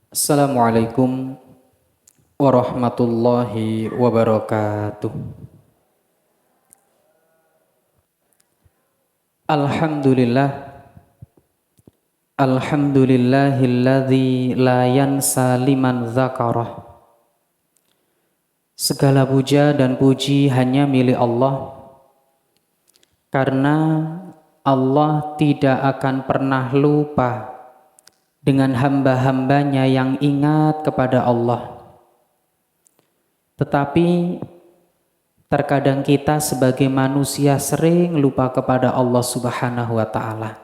Assalamualaikum warahmatullahi wabarakatuh. Alhamdulillah, alhamdulillahilladzi la yansa liman dzakarah. Segala puja dan puji hanya milik Allah, karena Allah tidak akan pernah lupa dengan hamba-hambanya yang ingat kepada Allah. Tetapi terkadang kita sebagai manusia sering lupa kepada Allah Subhanahu wa Ta'ala.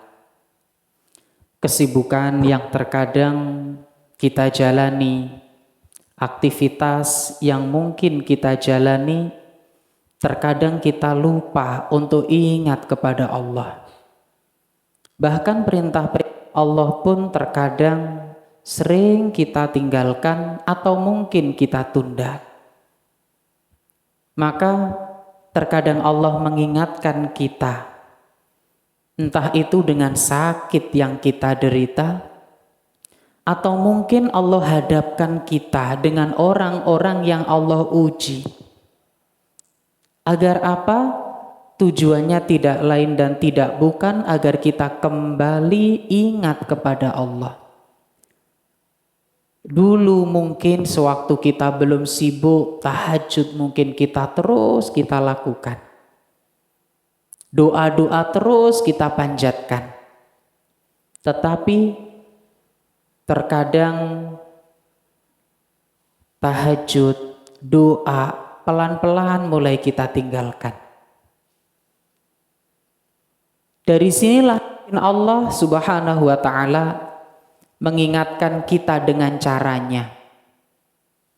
Kesibukan yang terkadang kita jalani, aktivitas yang mungkin kita jalani, terkadang kita lupa untuk ingat kepada Allah. Bahkan perintah-perintah Allah pun terkadang sering kita tinggalkan atau mungkin kita tunda. Maka terkadang Allah mengingatkan kita, entah itu dengan sakit yang kita derita, atau mungkin Allah hadapkan kita dengan orang-orang yang Allah uji. Agar apa? Tujuannya tidak lain dan tidak bukan agar kita kembali ingat kepada Allah. Dulu mungkin sewaktu kita belum sibuk, tahajud mungkin kita lakukan. Doa-doa terus kita panjatkan. Tetapi terkadang tahajud, doa pelan-pelan mulai kita tinggalkan. Dari sinilah Allah Subhanahu wa Ta'ala mengingatkan kita dengan caranya.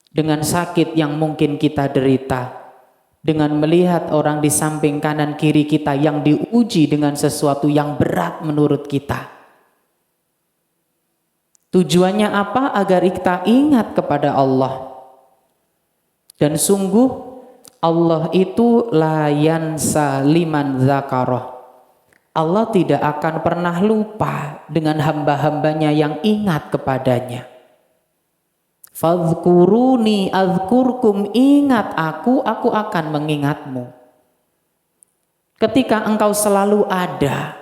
Dengan sakit yang mungkin kita derita, dengan melihat orang di samping kanan kiri kita yang diuji dengan sesuatu yang berat menurut kita. Tujuannya apa? Agar kita ingat kepada Allah. Dan sungguh Allah itu la yansa liman dzakarah. Allah tidak akan pernah lupa dengan hamba-hambanya yang ingat kepadanya. Fadhkuruni azkurkum, ingat aku akan mengingatmu. Ketika engkau selalu ada,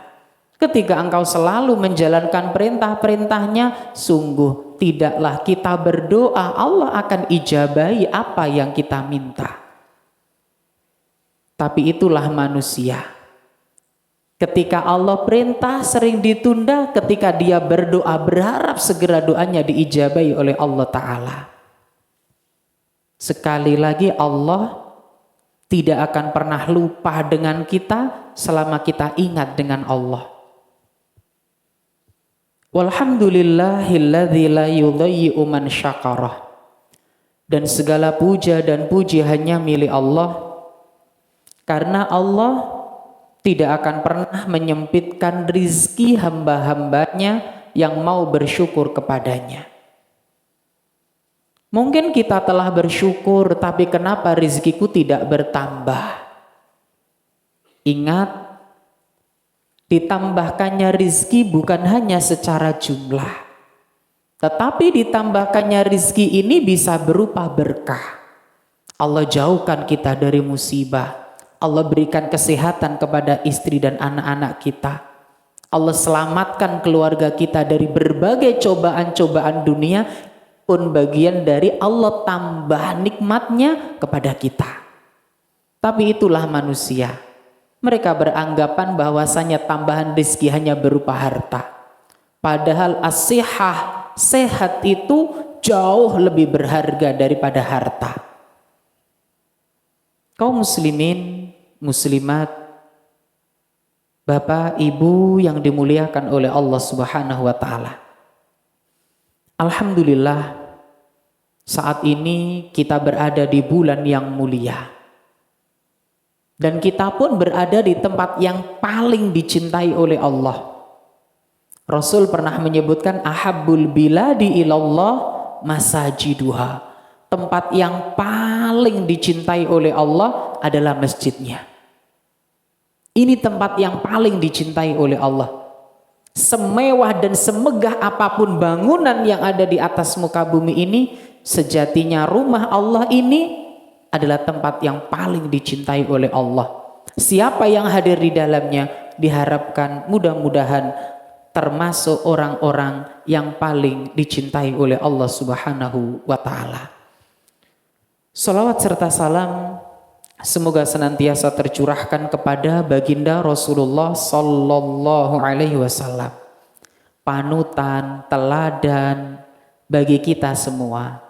ketika engkau selalu menjalankan perintah-perintahnya, sungguh tidaklah kita berdoa Allah akan ijabahi apa yang kita minta. Tapi itulah manusia. Ketika Allah perintah sering ditunda, ketika dia berdoa berharap segera doanya diijabahi oleh Allah Ta'ala. Sekali lagi Allah tidak akan pernah lupa dengan kita selama kita ingat dengan Allah. Walhamdulillahilladzi la yudhayyi'u man syakarah. Dan segala puja dan puji hanya milik Allah, karena Allah tidak akan pernah menyempitkan rizki hamba-hambanya yang mau bersyukur kepadanya. Mungkin kita telah bersyukur, tapi kenapa rizkiku tidak bertambah? Ingat, ditambahkannya rizki bukan hanya secara jumlah, tetapi ditambahkannya rizki ini bisa berupa berkah. Allah jauhkan kita dari musibah. Allah berikan kesehatan kepada istri dan anak-anak kita. Allah selamatkan keluarga kita dari berbagai cobaan-cobaan dunia, pun bagian dari Allah tambah nikmatnya kepada kita. Tapi itulah manusia. Mereka beranggapan bahwasanya tambahan rezeki hanya berupa harta. Padahal as-sihah, sehat itu jauh lebih berharga daripada harta. Kaum muslimin, muslimat, Bapak, Ibu yang dimuliakan oleh Allah Subhanahu wa Ta'ala. Alhamdulillah, saat ini kita berada di bulan yang mulia. Dan kita pun berada di tempat yang paling dicintai oleh Allah. Rasul pernah menyebutkan ahabbul biladi ilallah masajiduha. Tempat yang paling dicintai oleh Allah adalah masjidnya. Ini tempat yang paling dicintai oleh Allah. semewah dan semegah apapun bangunan yang ada di atas muka bumi ini, sejatinya rumah Allah ini adalah tempat yang paling dicintai oleh Allah. Siapa yang hadir di dalamnya diharapkan mudah-mudahan termasuk orang-orang yang paling dicintai oleh Allah Subhanahu wa Ta'ala. Salawat serta salam semoga senantiasa tercurahkan kepada baginda Rasulullah Sallallahu Alaihi Wasallam, panutan, teladan bagi kita semua.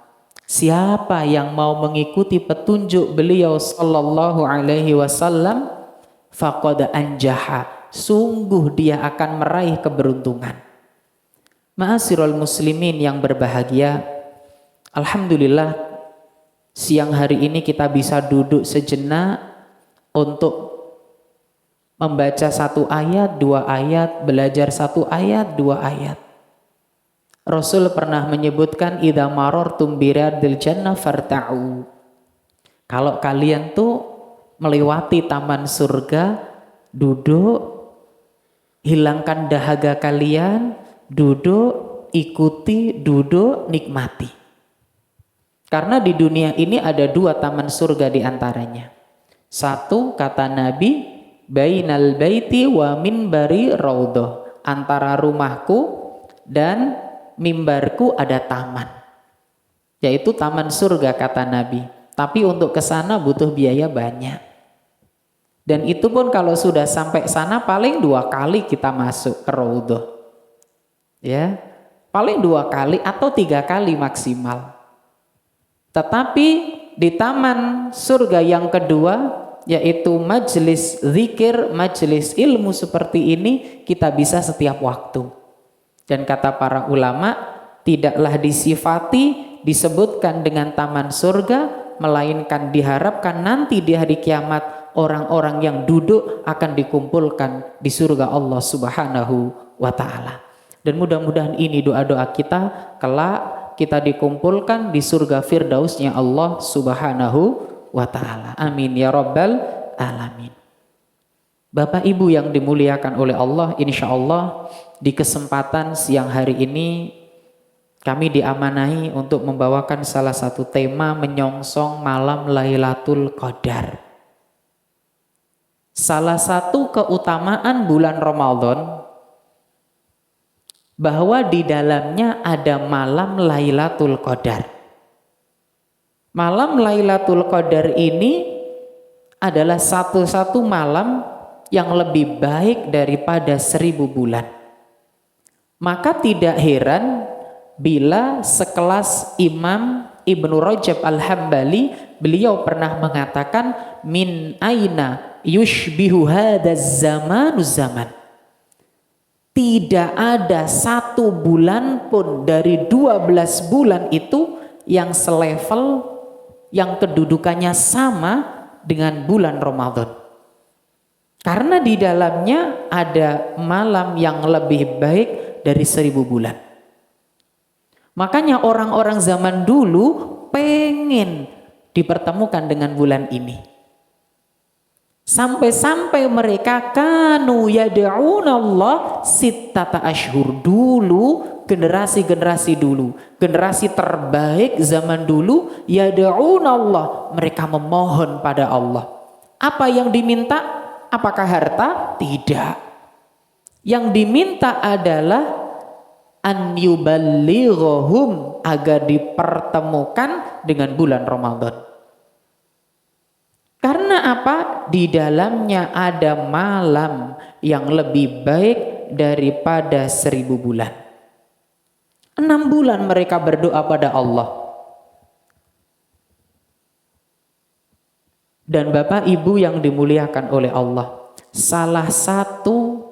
Siapa yang mau mengikuti petunjuk beliau Sallallahu Alaihi Wasallam, faqad anjaha, sungguh dia akan meraih keberuntungan. Ma'asyiral muslimin yang berbahagia, alhamdulillah siang hari ini kita bisa duduk sejenak untuk membaca satu ayat, dua ayat, belajar satu ayat, dua ayat. Rasul pernah menyebutkan idza marartum biradil jannah farta'u. Kalau kalian tuh melewati taman surga, duduk, hilangkan dahaga kalian, duduk, ikuti, duduk, nikmati. Karena di dunia ini ada dua taman surga di antaranya. Satu, kata Nabi, bainal baiti wa minbari raudhah. Antara rumahku dan mimbarku ada taman. Yaitu taman surga kata Nabi. Tapi untuk ke sana butuh biaya banyak. Dan itu pun kalau sudah sampai sana paling 2 kali kita masuk ke raudhah. Ya, paling 2 kali atau 3 kali maksimal. Tetapi di taman surga yang kedua, yaitu majelis zikir, majelis ilmu seperti ini, kita bisa setiap waktu. Dan kata para ulama, tidaklah disifati, disebutkan dengan taman surga, melainkan diharapkan nanti di hari kiamat orang-orang yang duduk akan dikumpulkan di surga Allah Subhanahu wa Ta'ala. Dan mudah-mudahan ini doa-doa kita kelak kita dikumpulkan di surga firdausnya Allah Subhanahu wa Ta'ala. Amin ya rabbal alamin. Bapak Ibu yang dimuliakan oleh Allah, insya Allah di kesempatan siang hari ini kami diamanahi untuk membawakan salah satu tema menyongsong malam Lailatul Qadar. Salah satu keutamaan bulan Ramadan bahwa di dalamnya ada malam Lailatul Qadar. Malam Lailatul Qadar ini adalah satu-satu malam yang lebih baik daripada 1000 bulan. Maka tidak heran bila sekelas Imam Ibnu Rajab Al-Hambali, beliau pernah mengatakan min aina yushbihu hadaz zamanu zaman. Tidak ada 1 bulan pun dari 12 bulan itu yang selevel, yang kedudukannya sama dengan bulan Ramadan. Karena di dalamnya ada malam yang lebih baik dari 1000 bulan. Makanya orang-orang zaman dulu pengen dipertemukan dengan bulan ini. Sampai-sampai mereka kanu yad'unallah sittata ashhur. Dulu, generasi-generasi dulu, generasi terbaik zaman dulu, yad'unallah, mereka memohon pada Allah. Apa yang diminta? Apakah harta? Tidak. Yang diminta adalah an yuballighahum, agar dipertemukan dengan bulan Ramadan. Karena apa? Di dalamnya ada malam yang lebih baik daripada 1000 bulan. 6 bulan mereka berdoa pada Allah. Dan Bapak Ibu yang dimuliakan oleh Allah, salah satu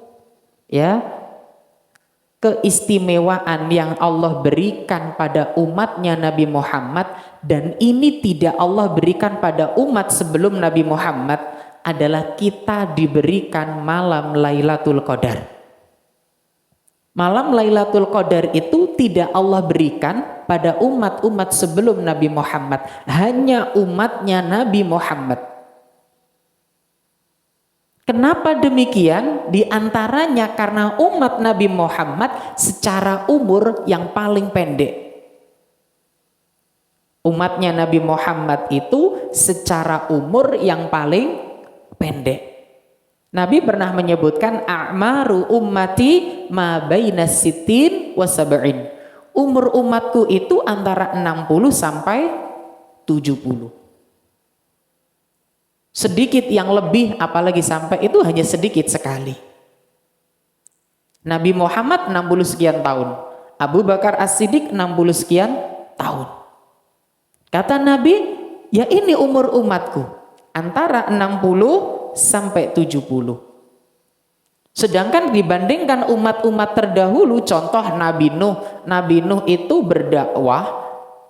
keistimewaan yang Allah berikan pada umatnya Nabi Muhammad, dan ini tidak Allah berikan pada umat sebelum Nabi Muhammad, adalah kita diberikan malam Lailatul Qadar. Malam Lailatul Qadar itu tidak Allah berikan pada umat-umat sebelum Nabi Muhammad, hanya umatnya Nabi Muhammad. Kenapa demikian? Di antaranya karena umat Nabi Muhammad secara umur yang paling pendek. Umatnya Nabi Muhammad itu secara umur yang paling pendek. Nabi pernah menyebutkan a'maru ummati ma baina sittin wa sab'in. Umur umatku itu antara 60 sampai 70. Sedikit yang lebih apalagi sampai itu hanya sedikit sekali. Nabi Muhammad 60 sekian tahun. Abu Bakar As-Siddiq 60 sekian tahun. Kata Nabi, ya ini umur umatku, antara 60 sampai 70. Sedangkan dibandingkan umat-umat terdahulu, contoh Nabi Nuh. Nabi Nuh itu berdakwah,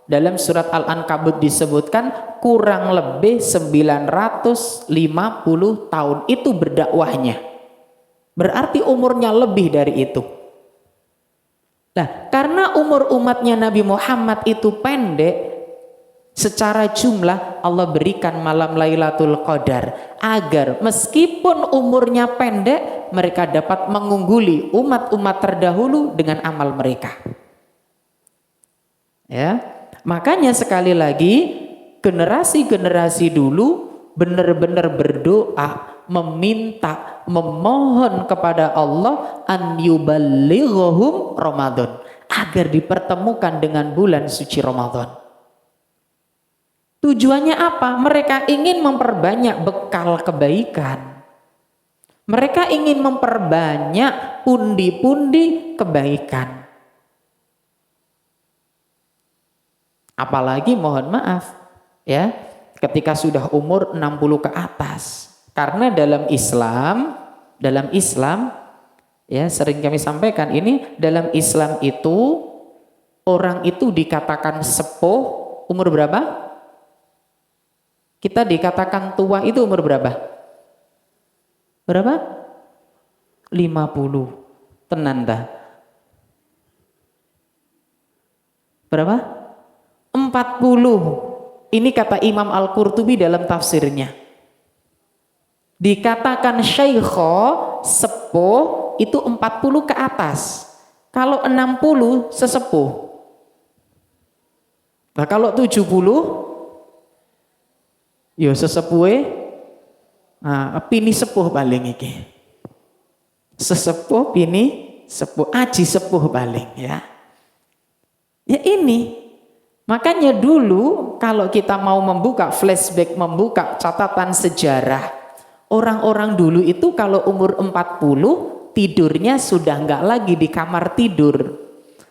dalam surat Al-Ankabut disebutkan kurang lebih 950 tahun itu berdakwahnya. Berarti umurnya lebih dari itu. Nah, karena umur umatnya Nabi Muhammad itu pendek, secara jumlah Allah berikan malam Lailatul Qadar agar meskipun umurnya pendek mereka dapat mengungguli umat-umat terdahulu dengan amal mereka. Ya, makanya sekali lagi generasi-generasi dulu benar-benar berdoa, meminta, memohon kepada Allah an yuballighhum Ramadan agar dipertemukan dengan bulan suci Ramadan. Tujuannya apa? Mereka ingin memperbanyak bekal kebaikan. Mereka ingin memperbanyak pundi-pundi kebaikan. Apalagi mohon maaf ya, ketika sudah umur 60 ke atas. Karena dalam Islam ya sering kami sampaikan ini, dalam Islam itu orang itu dikatakan sepuh umur berapa? Kita dikatakan tua itu umur berapa? Berapa? 50. Tenan dah. Berapa? 40. Ini kata Imam Al-Qurtubi dalam tafsirnya. Dikatakan syaikho, sepuh, itu 40 ke atas. Kalau 60 sesepuh. Nah kalau 70 yo sesepuhe, pini sepuh paling iki. Sesepuh pini sepuh, aji sepuh paling ya. Ya ini. Makanya dulu kalau kita mau membuka flashback, membuka catatan sejarah, orang-orang dulu itu kalau umur 40 tidurnya sudah enggak lagi di kamar tidur,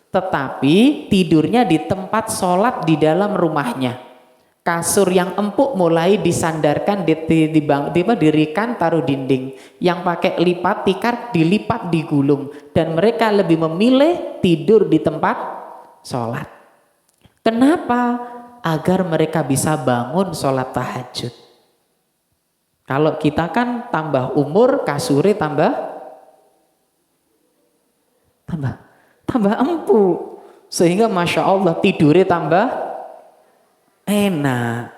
tetapi tidurnya di tempat sholat di dalam rumahnya. Kasur yang empuk mulai disandarkan, dirikan, taruh dinding. Yang pakai lipat tikar dilipat, digulung. Dan mereka lebih memilih tidur di tempat sholat. Kenapa? Agar mereka bisa bangun sholat tahajud. Kalau kita kan tambah umur, kasurnya tambah empuk. Sehingga Masya Allah tidurnya tambah enak.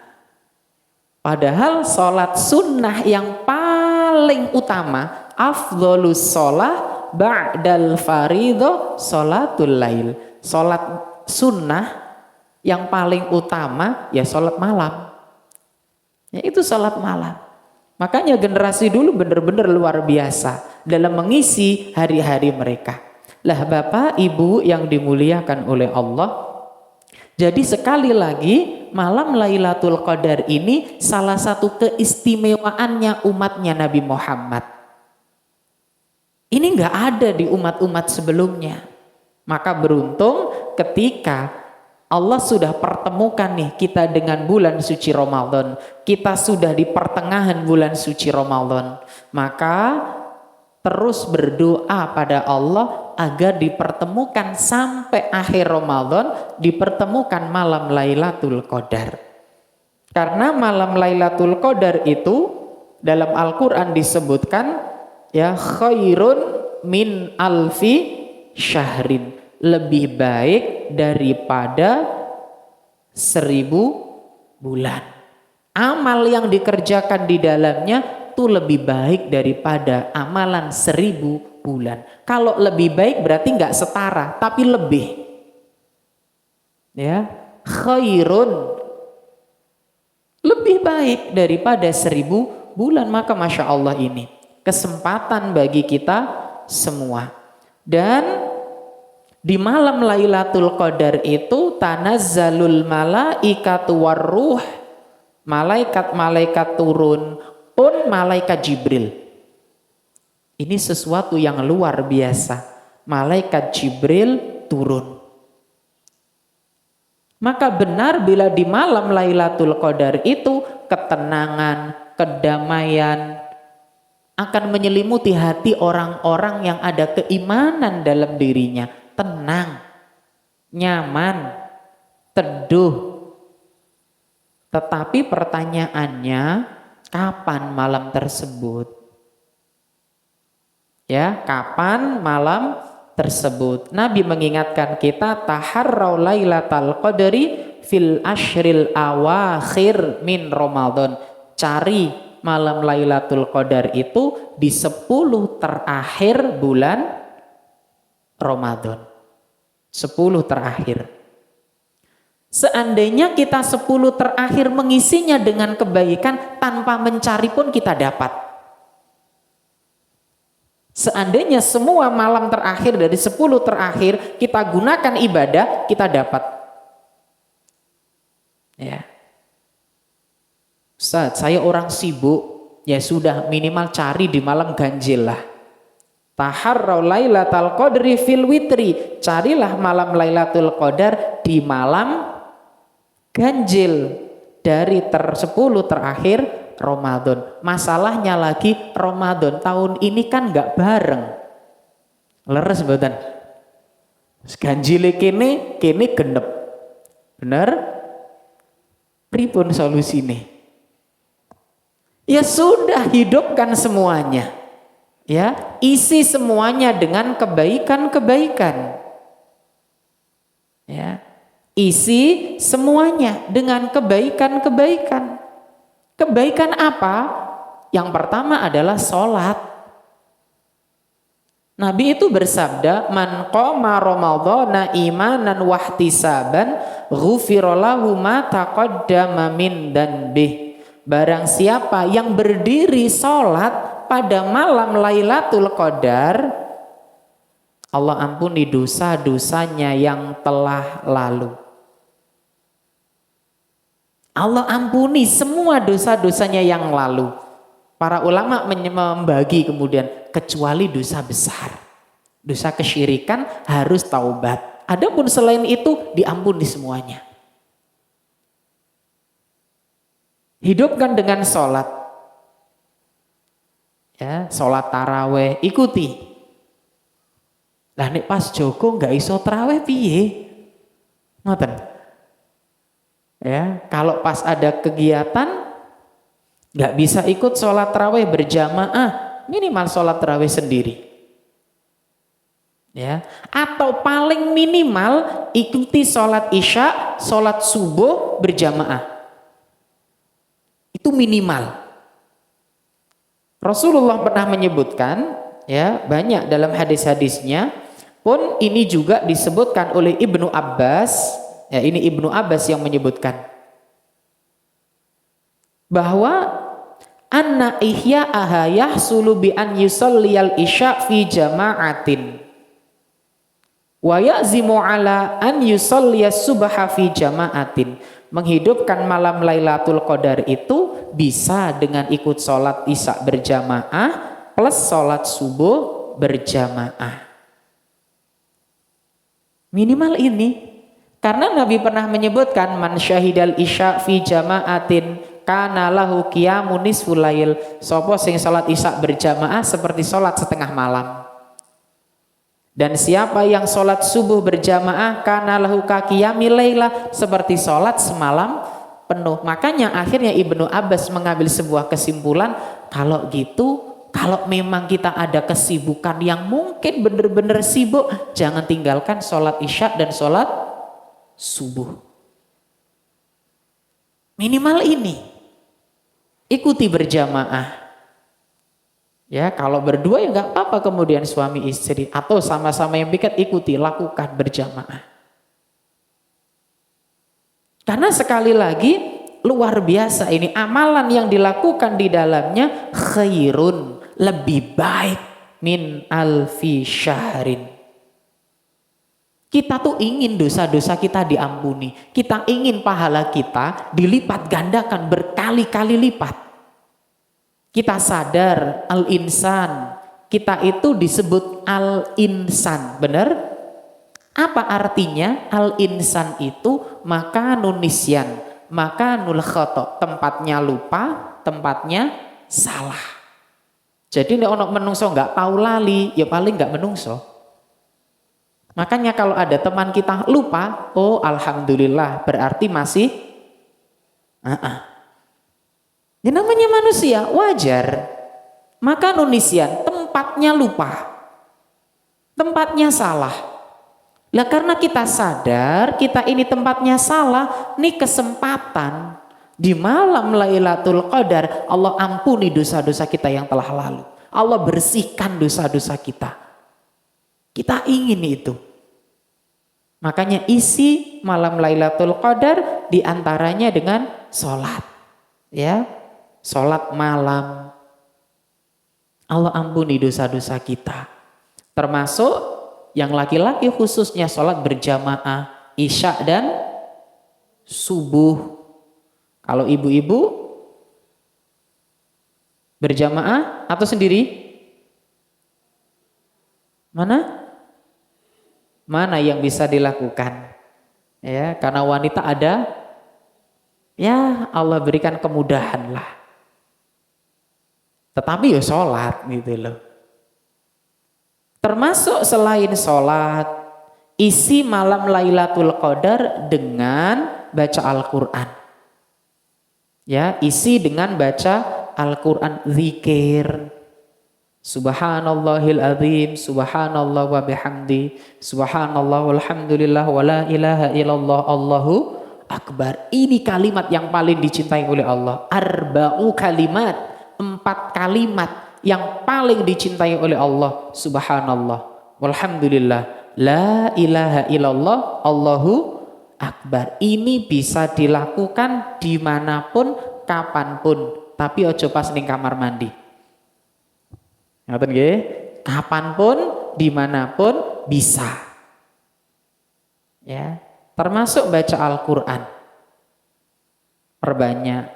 Padahal sholat sunnah yang paling utama, afdholus sholah ba'dal faridho sholatul lail. Sholat sunnah yang paling utama ya sholat malam. Ya itu sholat malam. Makanya generasi dulu benar-benar luar biasa dalam mengisi hari-hari mereka. Lah Bapak Ibu yang dimuliakan oleh Allah, jadi sekali lagi malam Lailatul Qadar ini salah satu keistimewaannya umatnya Nabi Muhammad. Ini nggak ada di umat-umat sebelumnya. Maka beruntung ketika Allah sudah pertemukan nih kita dengan bulan suci Ramadan. Kita sudah di pertengahan bulan suci Ramadan. Maka terus berdoa pada Allah agar dipertemukan sampai akhir Ramadan, dipertemukan malam Lailatul Qadar. Karena malam Lailatul Qadar itu dalam Al-Quran disebutkan ya khairun min alfi syahrin, lebih baik daripada 1000 bulan. Amal yang dikerjakan di dalamnya itu lebih baik daripada amalan 1000 bulan. Kalau lebih baik berarti nggak setara, tapi lebih. Ya, khairun, lebih baik daripada 1000 bulan. Maka Masya Allah ini kesempatan bagi kita semua. Dan di malam Lailatul Qadar itu tanazzalul malaikatu warruh, malaikat-malaikat turun, pun malaikat Jibril. Ini sesuatu yang luar biasa. Malaikat Jibril turun. Maka benar bila di malam Lailatul Qadar itu ketenangan, kedamaian akan menyelimuti hati orang-orang yang ada keimanan dalam dirinya. Tenang, nyaman, teduh. Tetapi pertanyaannya, kapan malam tersebut? Ya, kapan malam tersebut? Nabi mengingatkan kita, taharrau lailatal qadri fil ashril awakhir min Ramadan. Cari malam Lailatul Qadar itu di 10 terakhir bulan Ramadan. 10 terakhir. Seandainya kita 10 terakhir mengisinya dengan kebaikan, tanpa mencari pun kita dapat. Seandainya semua malam terakhir dari 10 terakhir kita gunakan ibadah, kita dapat. Ya. Ustaz, saya orang sibuk, ya sudah minimal cari di malam ganjil lah. Taharrau lailatal qadri fil witri, carilah malam Lailatul Qadar di malam ganjil dari 10 terakhir Ramadan. Masalahnya lagi Ramadan tahun ini kan nggak bareng. Leres mboten? Ganjile kene genep. Bener? Pripun solusine? Ya sudah, hidupkan semuanya. Ya, isi semuanya dengan kebaikan-kebaikan. Ya. Isi semuanya dengan kebaikan-kebaikan. Kebaikan apa? Yang pertama adalah sholat. Nabi itu bersabda, man qama ramadhana imanan wahtisaban ghufira lahu ma taqaddama min danbih. Barang siapa yang berdiri sholat pada malam Lailatul Qadar, Allah ampuni dosa-dosanya yang telah lalu. Allah ampuni semua dosa-dosanya yang lalu. Para ulama membagi kemudian, kecuali dosa besar. Dosa kesyirikan harus taubat. Adapun selain itu diampuni semuanya. Hidupkan dengan sholat. Ya, sholat taraweh, ikuti. Lah nek pas Joko nggak iso taraweh piye? Ngoten. Ya, kalau pas ada kegiatan nggak bisa ikut sholat taraweh berjamaah, minimal sholat taraweh sendiri. Ya, atau paling minimal ikuti sholat isya, sholat subuh berjamaah. Itu minimal. Rasulullah pernah menyebutkan, ya banyak dalam hadis-hadisnya, pun ini juga disebutkan oleh Ibnu Abbas. Ya, ini Ibnu Abbas yang menyebutkan bahwa anna ihya'aha yahsulu bi an yusalliyal isya fi jama'atin wa ya'zimu ala an yusalliyas subha fi jama'atin. Menghidupkan malam Lailatul Qadar itu bisa dengan ikut sholat isya berjamaah plus sholat subuh berjamaah. Minimal ini. Karena Nabi pernah menyebutkan man syahidal isya fi jama'atin kana lahu qiyamun nisful lail. Sapa sing salat isya berjamaah seperti salat setengah malam. Dan siapa yang salat subuh berjamaah kana lahu ka qiyamil lailah, seperti salat semalam penuh. Makanya akhirnya Ibnu Abbas mengambil sebuah kesimpulan, kalau gitu, kalau memang kita ada kesibukan yang mungkin benar-benar sibuk, jangan tinggalkan salat isya dan salat subuh. Minimal ini. Ikuti berjamaah. Ya, kalau berdua ya nggak apa-apa kemudian suami istri atau sama-sama yang piket ikuti, lakukan berjamaah. Karena sekali lagi luar biasa ini amalan yang dilakukan di dalamnya khairun, lebih baik min alfi syahrin. Kita tuh ingin dosa-dosa kita diampuni. Kita ingin pahala kita dilipat gandakan berkali-kali lipat. Kita sadar al-insan, kita itu disebut al-insan, benar? Apa artinya al-insan itu? Maka nunisyan, maka nul khoto, tempatnya lupa, tempatnya salah. Jadi nek ono menungso nggak tahu lali, ya paling nggak menungso. Makanya kalau ada teman kita lupa, oh alhamdulillah berarti masih ini namanya manusia, wajar. Maka nunisyan, tempatnya lupa. Tempatnya salah. Lah karena kita sadar, kita ini tempatnya salah, nih kesempatan di malam Lailatul Qadar, Allah ampuni dosa-dosa kita yang telah lalu. Allah bersihkan dosa-dosa kita. Kita ingin itu. Makanya isi malam Lailatul Qadar diantaranya dengan sholat. Ya. Sholat malam, Allah ampuni dosa-dosa kita. Termasuk yang laki-laki khususnya sholat berjamaah, isya dan subuh. Kalau ibu-ibu berjamaah atau sendiri? Mana yang bisa dilakukan? Ya, karena wanita ada, ya Allah berikan kemudahan lah. Tetapi ya sholat gitu loh. Termasuk selain sholat, isi malam Lailatul Qadar dengan baca Al-Quran. Ya, isi dengan baca Al-Quran, zikir. Subhanallahil azim, subhanallah wa bihamdi, subhanallah walhamdulillah wa la ilaha illallah Allahu akbar. Ini kalimat yang paling dicintai oleh Allah. Arba'u kalimat. 4 kalimat yang paling dicintai oleh Allah. Subhanallah, walhamdulillah, la ilaha illallah, Allahu akbar. Ini bisa dilakukan dimanapun, kapanpun. Tapi ojo pas ning kamar mandi. Ngaten nggih? Kapanpun, dimanapun bisa. Ya, termasuk baca Al-Quran. Perbanyak.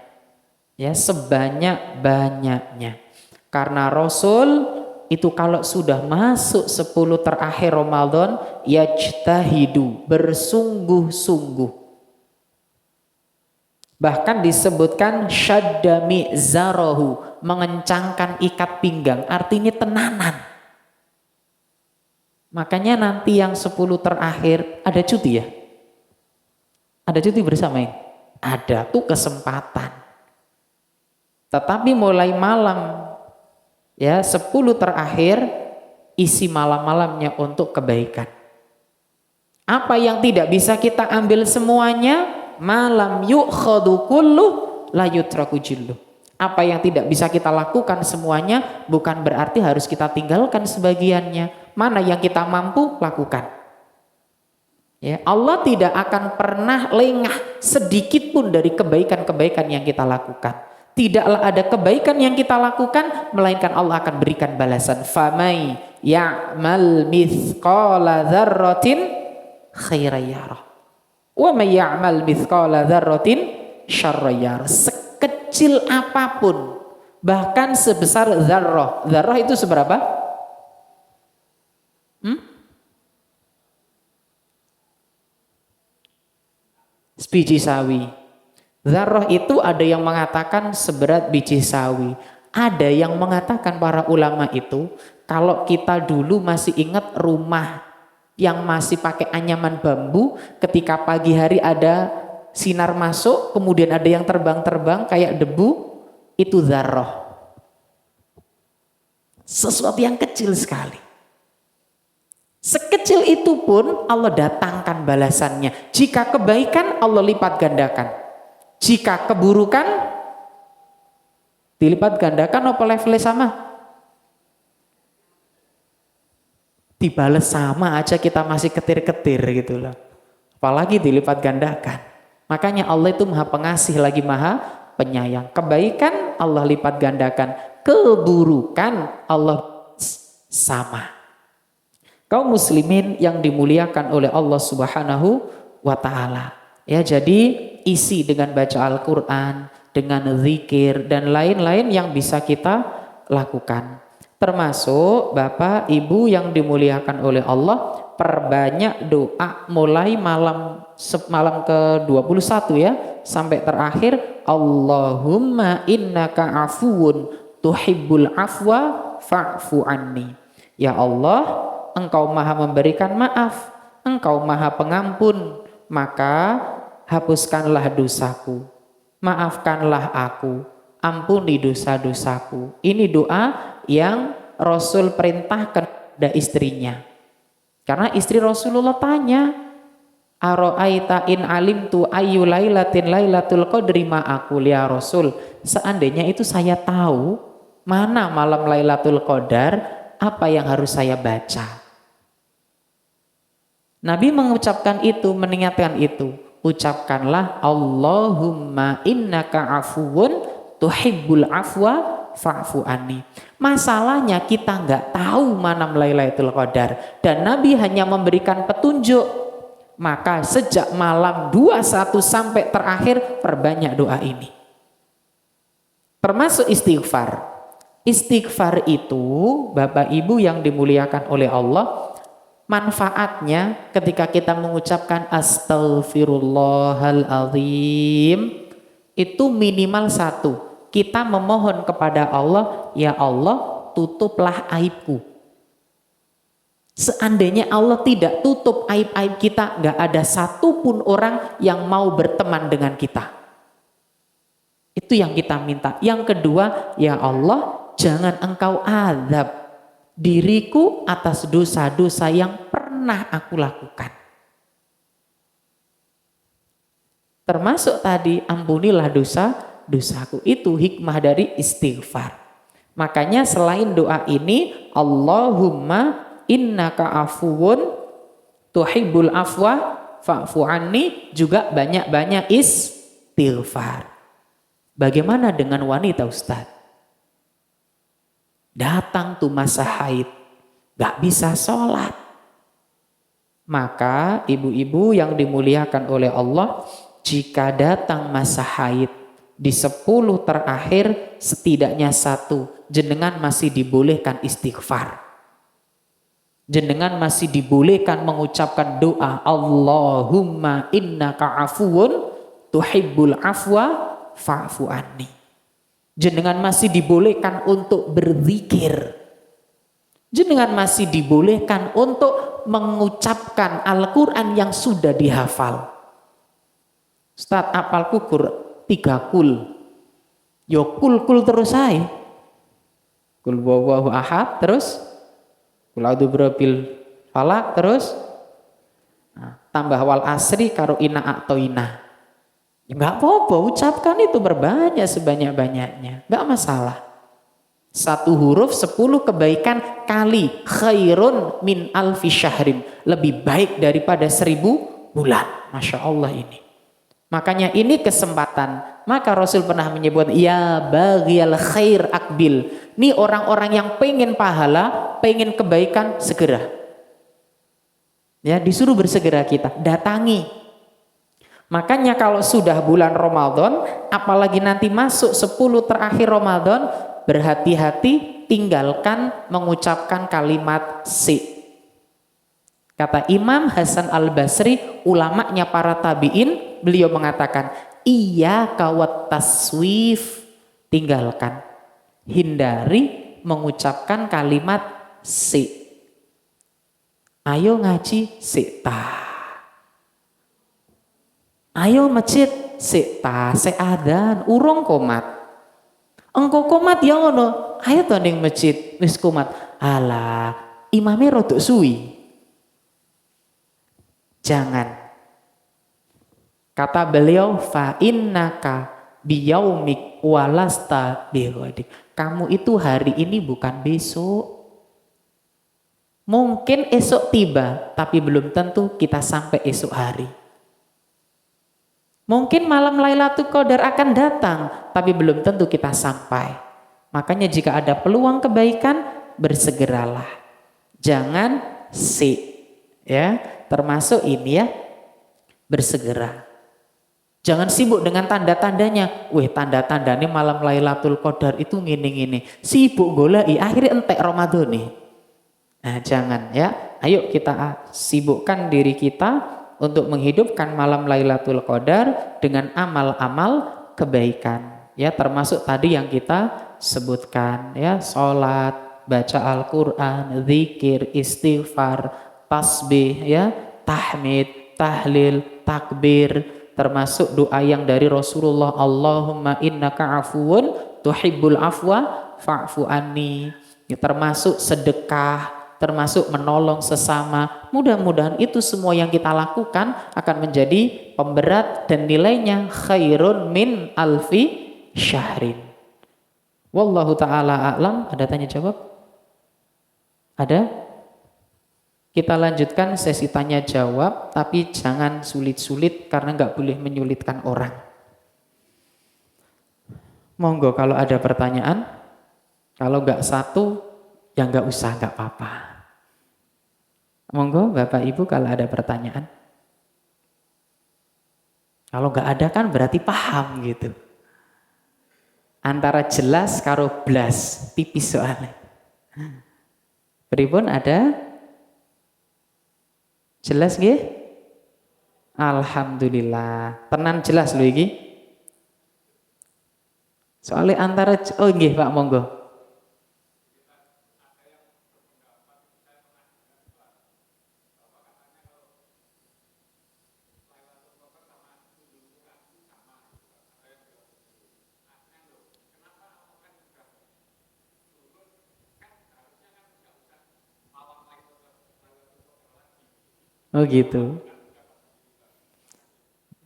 Ya, sebanyak-banyaknya. Karena Rasul itu kalau sudah masuk 10 terakhir Ramadan, yajtahidu, bersungguh-sungguh. Bahkan disebutkan syadda mi'zarahu, mengencangkan ikat pinggang, artinya tenanan. Makanya nanti yang 10 terakhir ada cuti ya? Ada cuti bersama ini? Ada, tuh kesempatan. Tetapi mulai malam ya 10 terakhir isi malam-malamnya untuk kebaikan. Apa yang tidak bisa kita ambil semuanya, malam yu'khadu kullu la yutraku jillu. Apa yang tidak bisa kita lakukan semuanya bukan berarti harus kita tinggalkan sebagiannya. Mana yang kita mampu lakukan. Ya, Allah tidak akan pernah lengah sedikit pun dari kebaikan-kebaikan yang kita lakukan. Tidaklah ada kebaikan yang kita lakukan melainkan Allah akan berikan balasan. Famai ya'mal mithqala dzarratin khairan yarah. Wa may ya'mal mithqala dzarratin syarran yarah. Sekecil apapun, bahkan sebesar dzarrah. Dzarrah itu seberapa? Sebiji sawi. Dzarrah itu ada yang mengatakan seberat biji sawi. Ada yang mengatakan para ulama itu, kalau kita dulu masih ingat rumah yang masih pakai anyaman bambu, ketika pagi hari ada sinar masuk, kemudian ada yang terbang-terbang kayak debu, itu dzarrah. Sesuatu yang kecil sekali. Sekecil itu pun Allah datangkan balasannya. Jika kebaikan Allah lipat gandakan. Jika keburukan dilipat gandakan apa levelnya sama? Dibales sama aja kita masih ketir-ketir gitu loh. Apalagi dilipat gandakan. Makanya Allah itu maha pengasih lagi maha penyayang. Kebaikan Allah lipat gandakan. Keburukan Allah sama. Kaum muslimin yang dimuliakan oleh Allah Subhanahu wa ta'ala. Ya, jadi isi dengan baca Al-Quran, dengan zikir dan lain-lain yang bisa kita lakukan. Termasuk Bapak Ibu yang dimuliakan oleh Allah, perbanyak doa mulai malam ke-21 ya sampai terakhir. Allahumma innaka afuun tuhibbul afwa fa'fu anni. Ya Allah, Engkau maha memberikan maaf, Engkau maha pengampun, maka hapuskanlah dosaku, maafkanlah aku, ampuni dosa-dosaku. Ini doa yang Rasul perintahkan kepada istrinya. Karena istri Rasulullah tanya, Aro'aita in alimtu ayyu lailatin lailatul qadri ma'akul ya Rasul. Seandainya itu saya tahu mana malam Lailatul Qadar, apa yang harus saya baca? Nabi mengucapkan itu, mengingatkan itu. Ucapkanlah Allahumma innaka afuun tuhibbul afwa fa'fu anni. Masalahnya kita nggak tahu mana Lailatul Qadar dan Nabi hanya memberikan petunjuk. Maka sejak malam 21 sampai terakhir perbanyak doa ini. Termasuk istighfar. Istighfar itu Bapak Ibu yang dimuliakan oleh Allah, manfaatnya ketika kita mengucapkan astaghfirullahaladzim itu minimal satu. Kita memohon kepada Allah, ya Allah tutuplah aibku. Seandainya Allah tidak tutup aib-aib kita, gak ada satupun orang yang mau berteman dengan kita. Itu yang kita minta. Yang kedua, ya Allah jangan Engkau azab diriku atas dosa-dosa yang pernah aku lakukan. Termasuk tadi ampunilah dosa-dosaku. Itu hikmah dari istighfar. Makanya selain doa ini, Allahumma innaka afuun tuhibbul afwa fa'fu anni, juga banyak-banyak istighfar. Bagaimana dengan wanita Ustadz? Datang tuh masa haid, gak bisa sholat. Maka ibu-ibu yang dimuliakan oleh Allah, jika datang masa haid di 10 terakhir setidaknya 1, jenengan masih dibolehkan istighfar. Jenengan masih dibolehkan mengucapkan doa Allahumma innaka afuun tuhibbul afwa fa'fu anni. Jenengan masih dibolehkan untuk berzikir. Jenengan masih dibolehkan untuk mengucapkan Al-Quran yang sudah dihafal. Ustaz, apal kukur 3 kul. Yo kul terus saya. Kul huwallahu ahad terus. Kul a'udzu birabbil falaq terus. Nah, tambah wal asri karo ina a'toina. Ya enggak apa-apa, ucapkan itu berbanyak sebanyak-banyaknya, enggak masalah. 1 huruf 10 kebaikan kali khairun min alfi syahrin, lebih baik daripada 1000 bulan. Masya Allah ini. Makanya ini kesempatan. Maka Rasul pernah menyebut ya baghiyal khair akbil. Ini orang-orang yang pengen pahala, pengen kebaikan, segera. Ya, disuruh bersegera kita, datangi. Makanya kalau sudah bulan Ramadan, apalagi nanti masuk 10 terakhir Ramadan, berhati-hati tinggalkan mengucapkan kalimat si. Kata Imam Hasan Al-Basri, ulamanya para tabi'in, beliau mengatakan, iya kawat taswif, tinggalkan. Hindari mengucapkan kalimat si. Ayo ngaji si ta. Ayo masjid si ta se adan urung komat. Engko komat ya ngono. Ayo to ning masjid wis komat. Alah, imame rodok suwi. Jangan. Kata beliau fa innaka biyaumik walasta bighadi. Kamu itu hari ini bukan besok. Mungkin esok tiba, tapi belum tentu kita sampai esok hari. Mungkin malam Lailatul Qadar akan datang, tapi belum tentu kita sampai. Makanya jika ada peluang kebaikan, bersegeralah. Jangan ya, termasuk ini ya, bersegera. Jangan sibuk dengan tanda-tandanya. Tanda-tandanya malam Lailatul Qadar itu ngene-ngene. Sibuk golai, akhirnya entek Ramadan nih. Nah, jangan ya. Ayo kita sibukkan diri kita untuk menghidupkan malam Lailatul Qadar dengan amal-amal kebaikan. Ya, termasuk tadi yang kita sebutkan ya, salat, baca Al-Qur'an, zikir, istighfar, tasbih ya, tahmid, tahlil, takbir, termasuk doa yang dari Rasulullah, Allahumma innaka afuwun tuhibbul afwa fa'fu anni. Ya, termasuk sedekah, termasuk menolong sesama. Mudah-mudahan itu semua yang kita lakukan akan menjadi pemberat dan nilainya khairun min alfi syahrin. Wallahu ta'ala a'lam. Ada tanya jawab? Ada? Kita lanjutkan sesi tanya jawab, tapi jangan sulit-sulit karena nggak boleh menyulitkan orang. Monggo kalau ada pertanyaan. Kalau nggak satu, ya nggak usah, nggak apa-apa. Monggo Bapak Ibu kalau ada pertanyaan. Kalau nggak ada kan berarti paham gitu. Antara jelas karo blas, tipis soalnya. Pripun ada? Jelas nggih? Alhamdulillah. Tenan jelas lho iki. Soalnya antara nggih Pak, monggo. Oh gitu.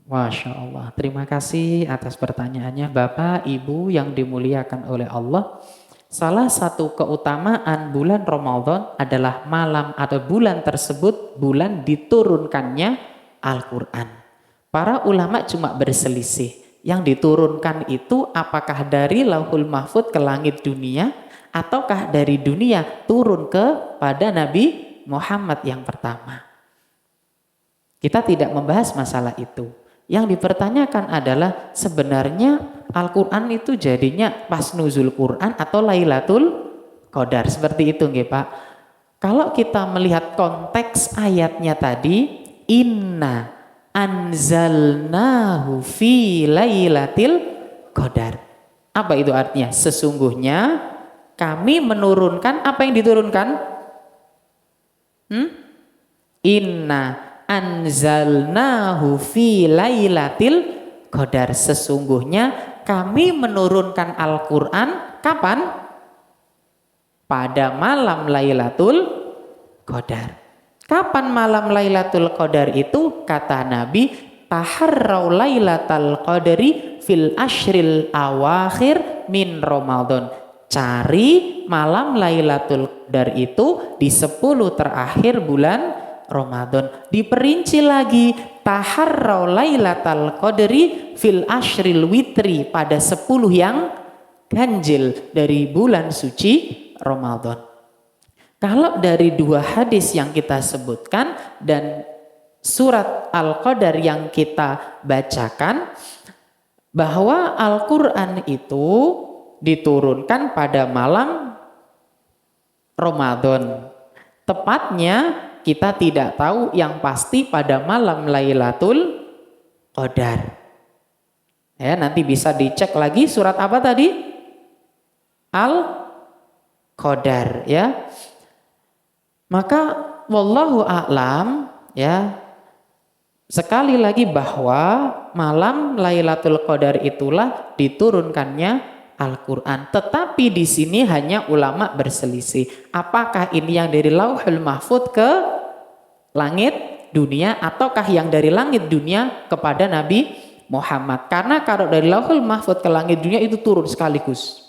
Masya Allah. Terima kasih atas pertanyaannya Bapak, Ibu yang dimuliakan oleh Allah. Salah satu keutamaan bulan Ramadan adalah malam atau bulan tersebut bulan diturunkannya Al-Quran. Para ulama cuma berselisih. Yang diturunkan itu apakah dari Lauhul Mahfud ke langit dunia ataukah dari dunia turun kepada Nabi Muhammad yang pertama. Kita tidak membahas masalah itu. Yang dipertanyakan adalah sebenarnya Al-Quran itu jadinya pas nuzul Quran atau Lailatul Qadar. Seperti itu nggih Pak. Kalau kita melihat konteks ayatnya tadi, inna anzalnahu fi Lailatul Qadar. Apa itu artinya? Sesungguhnya kami menurunkan, apa yang diturunkan? Inna anzalnahu fi Lailatul Qadar. Sesungguhnya kami menurunkan Al-Quran kapan? Pada malam Lailatul Qadar. Kapan malam Lailatul Qadar itu? Kata Nabi, taharrau Lailatul Qadri fil ashril awakhir min Ramadan. Cari malam Lailatul Qadar itu di 10 terakhir bulan Ramadan. Diperinci lagi, taharrau Lailatul Qadri fil ashril witri, pada 10 yang ganjil dari bulan suci Ramadan. Kalau dari dua hadis yang kita sebutkan dan surat Al-Qadar yang kita bacakan, bahwa Al-Quran itu diturunkan pada malam Ramadan. Tepatnya kita tidak tahu yang pasti pada malam Lailatul Qadar. Ya, nanti bisa dicek lagi surat apa tadi? Al-Qadar ya. Maka wallahu a'lam ya. Sekali lagi bahwa malam Lailatul Qadar itulah diturunkannya Al-Quran. Tetapi di sini hanya ulama berselisih. Apakah ini yang dari Lauhul Mahfud ke langit dunia ataukah yang dari langit dunia kepada Nabi Muhammad? Karena kalau dari Lauhul Mahfud ke langit dunia itu turun sekaligus.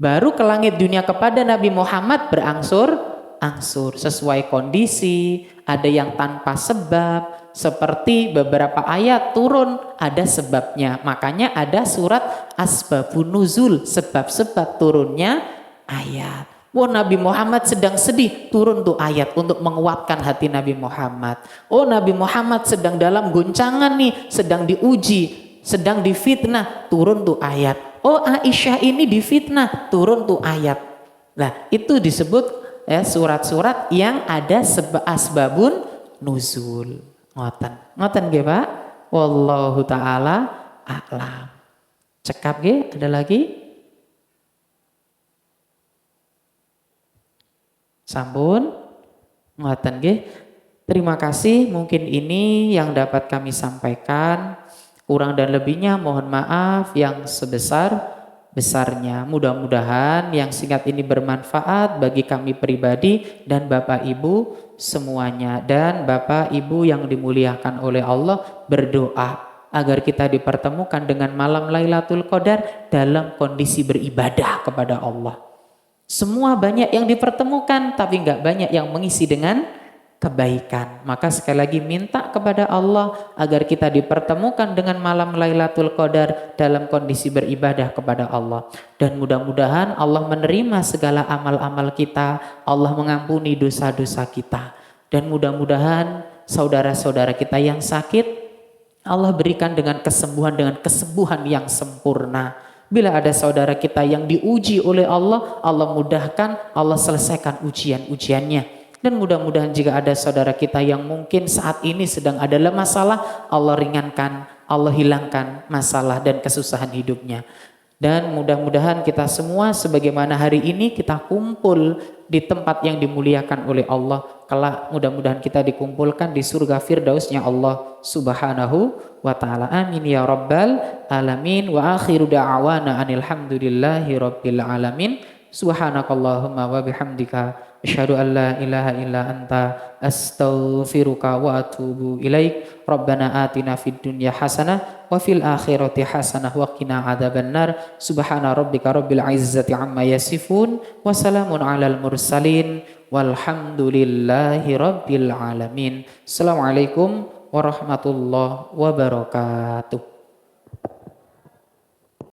Baru ke langit dunia kepada Nabi Muhammad berangsur berangsur-angsur sesuai kondisi, ada yang tanpa sebab, seperti beberapa ayat turun ada sebabnya. Makanya ada surat Asbabun Nuzul, sebab-sebab turunnya ayat. Wah, Nabi Muhammad sedang sedih, turun tuh ayat untuk menguatkan hati Nabi Muhammad. Oh, Nabi Muhammad sedang dalam goncangan nih, sedang diuji, sedang difitnah, turun tuh ayat. Oh, Aisyah ini difitnah, turun tuh ayat. Nah, itu disebut ya surat-surat yang ada asbabun nuzul. Ngoten nggih, Pak? Wallahu taala a'lam. Cekap nggih, ada lagi? Sampun? Ngoten nggih. Terima kasih, mungkin ini yang dapat kami sampaikan. Kurang dan lebihnya mohon maaf yang sebesar-besarnya. Mudah-mudahan yang singkat ini bermanfaat bagi kami pribadi dan Bapak Ibu semuanya. Dan Bapak Ibu yang dimuliakan oleh Allah, berdoa agar kita dipertemukan dengan malam Lailatul Qadar dalam kondisi beribadah kepada Allah. Semua banyak yang dipertemukan, tapi nggak banyak yang mengisi dengan kebaikan. Maka sekali lagi minta kepada Allah agar kita dipertemukan dengan malam Lailatul Qadar dalam kondisi beribadah kepada Allah. Dan mudah-mudahan Allah menerima segala amal-amal kita, Allah mengampuni dosa-dosa kita. Dan mudah-mudahan saudara-saudara kita yang sakit, Allah berikan dengan kesembuhan yang sempurna. Bila ada saudara kita yang diuji oleh Allah, Allah mudahkan, Allah selesaikan ujian-ujiannya. Dan mudah-mudahan jika ada saudara kita yang mungkin saat ini sedang ada masalah, Allah ringankan, Allah hilangkan masalah dan kesusahan hidupnya. Dan mudah-mudahan kita semua sebagaimana hari ini kita kumpul di tempat yang dimuliakan oleh Allah. Kelak mudah-mudahan kita dikumpulkan di surga firdausnya Allah subhanahu wa ta'ala. Amin ya rabbal alamin. Wa akhiru da'awana anilhamdulillahi rabbil alamin. Subhanakallahumma wa bihamdika asyhadu an la ilaha illa anta astaghfiruka wa atubu ilaik. Rabbana atina fid dunya hasanah wa fil akhirati hasanah wa qina adzabannar. Subhana rabbika rabbil izzati amma yasifun wa salamun alal mursalin walhamdulillahi rabbil alamin. Assalamualaikum warahmatullahi wabarakatuh.